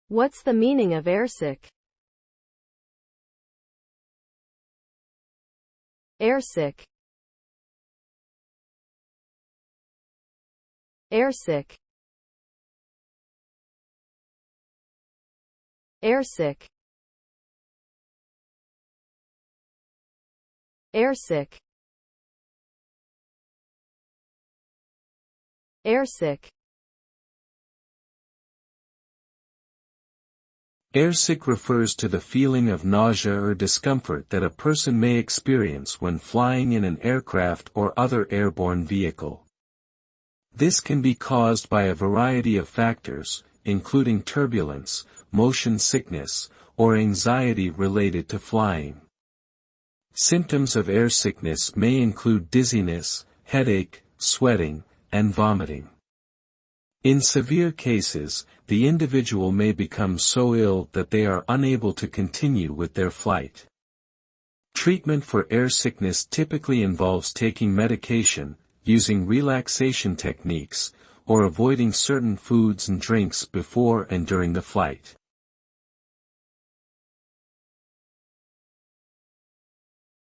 What's the meaning of airsick? Airsick. Airsick. Airsick. Airsick. Airsick. Airsick refers to the feeling of nausea or discomfort that a person may experience when flying in an aircraft or other airborne vehicle. This can be caused by a variety of factors, including turbulence, motion sickness, or anxiety related to flying. Symptoms of airsickness may include dizziness, headache, sweating, and vomiting. In severe cases, the individual may become so ill that they are unable to continue with their flight. Treatment for airsickness typically involves taking medication, using relaxation techniques, or avoiding certain foods and drinks before and during the flight.